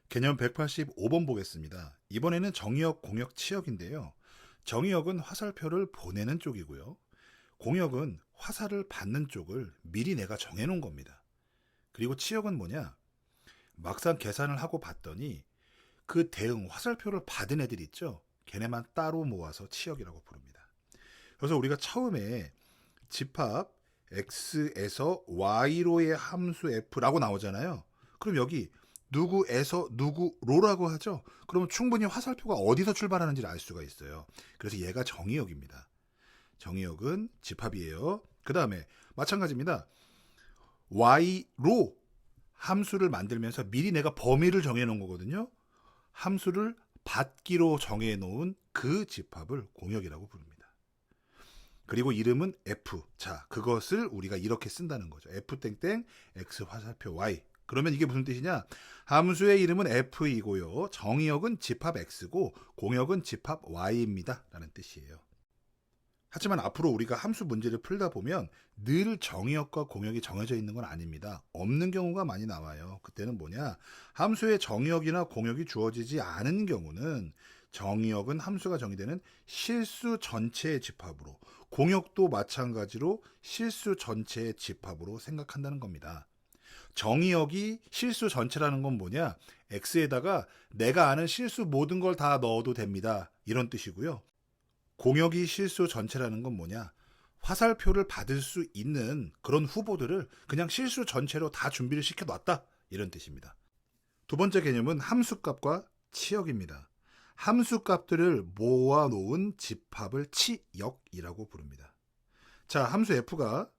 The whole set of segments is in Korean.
개념 185번 보겠습니다. 이번에는 정의역, 공역, 치역인데요. 정의역은 화살표를 보내는 쪽이고요. 공역은 화살을 받는 쪽을 미리 내가 정해놓은 겁니다. 그리고 치역은 뭐냐? 막상 계산을 하고 봤더니 그 대응 화살표를 받은 애들 있죠? 걔네만 따로 모아서 치역이라고 부릅니다. 그래서 우리가 처음에 집합 x에서 y로의 함수 f라고 나오잖아요. 그럼 여기 누구에서 누구로라고 하죠. 그러면 충분히 화살표가 어디서 출발하는지를 알 수가 있어요. 그래서 얘가 정의역입니다. 정의역은 집합이에요. 그 다음에 마찬가지입니다. y로 함수를 만들면서 미리 내가 범위를 정해놓은 거거든요. 함수를 받기로 정해놓은 그 집합을 공역이라고 부릅니다. 그리고 이름은 f. 자, 그것을 우리가 이렇게 쓴다는 거죠. f 땡땡 x 화살표 y. 그러면 이게 무슨 뜻이냐? 함수의 이름은 f이고요. 정의역은 집합 x고 공역은 집합 y입니다. 라는 뜻이에요. 하지만 앞으로 우리가 함수 문제를 풀다 보면 늘 정의역과 공역이 정해져 있는 건 아닙니다. 없는 경우가 많이 나와요. 그때는 뭐냐? 함수의 정의역이나 공역이 주어지지 않은 경우는 정의역은 함수가 정의되는 실수 전체의 집합으로, 공역도 마찬가지로 실수 전체의 집합으로 생각한다는 겁니다. 정의역이 실수 전체라는 건 뭐냐? x에다가 내가 아는 실수 모든 걸 다 넣어도 됩니다. 이런 뜻이고요. 공역이 실수 전체라는 건 뭐냐? 화살표를 받을 수 있는 그런 후보들을 그냥 실수 전체로 다 준비를 시켜놨다. 이런 뜻입니다. 두 번째 개념은 함수값과 치역입니다. 함수값들을 모아놓은 집합을 치역이라고 부릅니다. 자, 함수 f가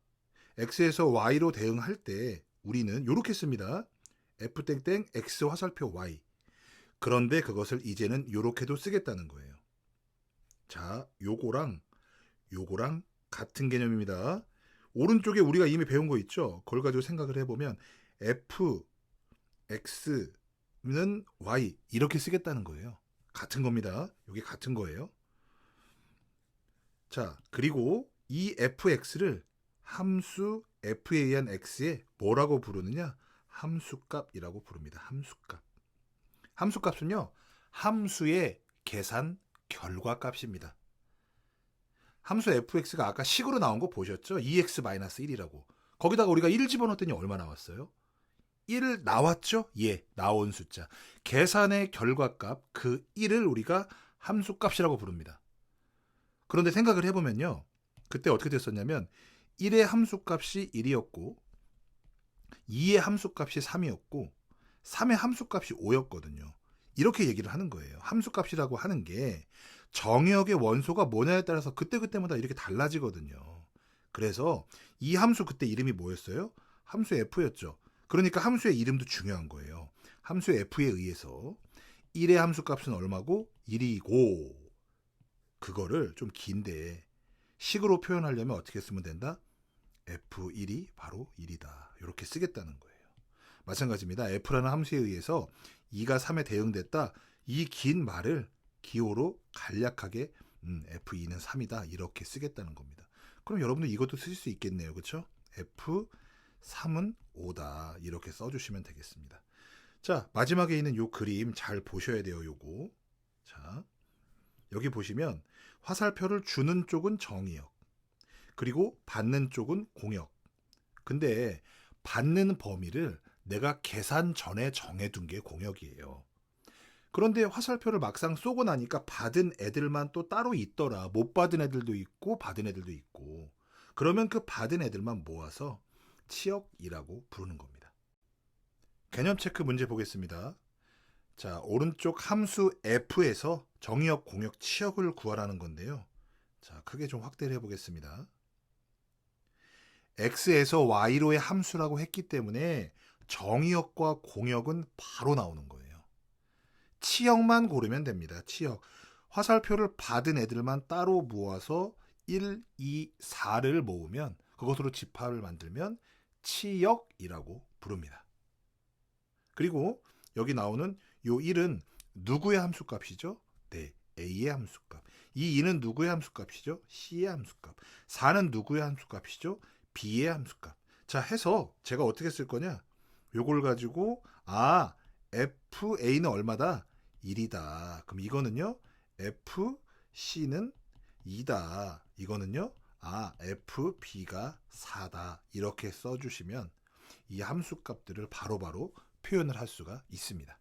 x에서 y로 대응할 때 우리는 이렇게 씁니다. f 땡땡 x 화살표 y. 그런데 그것을 이제는 이렇게도 쓰겠다는 거예요. 자, 요거랑 같은 개념입니다. 오른쪽에 우리가 이미 배운 거 있죠? 그걸 가지고 생각을 해보면 f, x는 y 이렇게 쓰겠다는 거예요. 같은 겁니다. 여기 같은 거예요. 자, 그리고 이 fx를 함수 f에 의한 x에 뭐라고 부르느냐? 함수값이라고 부릅니다. 함수값. 함수값은요, 함수의 계산 결과값입니다. 함수 fx가 아까 식으로 나온 거 보셨죠? 2x-1이라고. 거기다가 우리가 1 집어넣었더니 얼마 나왔어요? 1 나왔죠? 예, 나온 숫자. 계산의 결과값, 그 1을 우리가 함수값이라고 부릅니다. 그런데 생각을 해보면요. 그때 어떻게 됐었냐면 1의 함수값이 1이었고 2의 함수값이 3이었고 3의 함수값이 5였거든요. 이렇게 얘기를 하는 거예요. 함수값이라고 하는 게 정의역의 원소가 뭐냐에 따라서 그때그때마다 이렇게 달라지거든요. 그래서 이 함수 그때 이름이 뭐였어요? 함수 f였죠. 그러니까 함수의 이름도 중요한 거예요. 함수 f에 의해서 1의 함수값은 얼마고 1이고 그거를 좀 긴데 식으로 표현하려면 어떻게 쓰면 된다? f1이 바로 1이다. 이렇게 쓰겠다는 거예요. 마찬가지입니다. f라는 함수에 의해서 2가 3에 대응됐다. 이 긴 말을 기호로 간략하게 f2는 3이다. 이렇게 쓰겠다는 겁니다. 그럼 여러분들 이것도 쓰실 수 있겠네요. 그렇죠? f3은 5다. 이렇게 써주시면 되겠습니다. 자, 마지막에 있는 요 그림 잘 보셔야 돼요. 요거. 자, 여기 보시면 화살표를 주는 쪽은 정의역, 그리고 받는 쪽은 공역. 근데 받는 범위를 내가 계산 전에 정해둔 게 공역이에요. 그런데 화살표를 막상 쏘고 나니까 받은 애들만 또 따로 있더라. 못 받은 애들도 있고 받은 애들도 있고. 그러면 그 받은 애들만 모아서 치역이라고 부르는 겁니다. 개념 체크 문제 보겠습니다. 자, 오른쪽 함수 f에서 정의역, 공역, 치역을 구하라는 건데요. 자, 크게 좀 확대를 해보겠습니다. x에서 y로의 함수라고 했기 때문에 정의역과 공역은 바로 나오는 거예요. 치역만 고르면 됩니다. 치역. 화살표를 받은 애들만 따로 모아서 1, 2, 4를 모으면 그것으로 집합을 만들면 치역이라고 부릅니다. 그리고 여기 나오는 요 1은 누구의 함수값이죠? 네, a의 함수값. 이 2는 누구의 함수값이죠? c의 함수값. 4는 누구의 함수값이죠? b의 함수값. 자, 해서 제가 어떻게 쓸 거냐? 요걸 가지고 FA는 얼마다? 1이다. 그럼 이거는요. FC는 2다. 이거는요. FB가 4다. 이렇게 써주시면 이 함수 값들을 바로바로 표현을 할 수가 있습니다.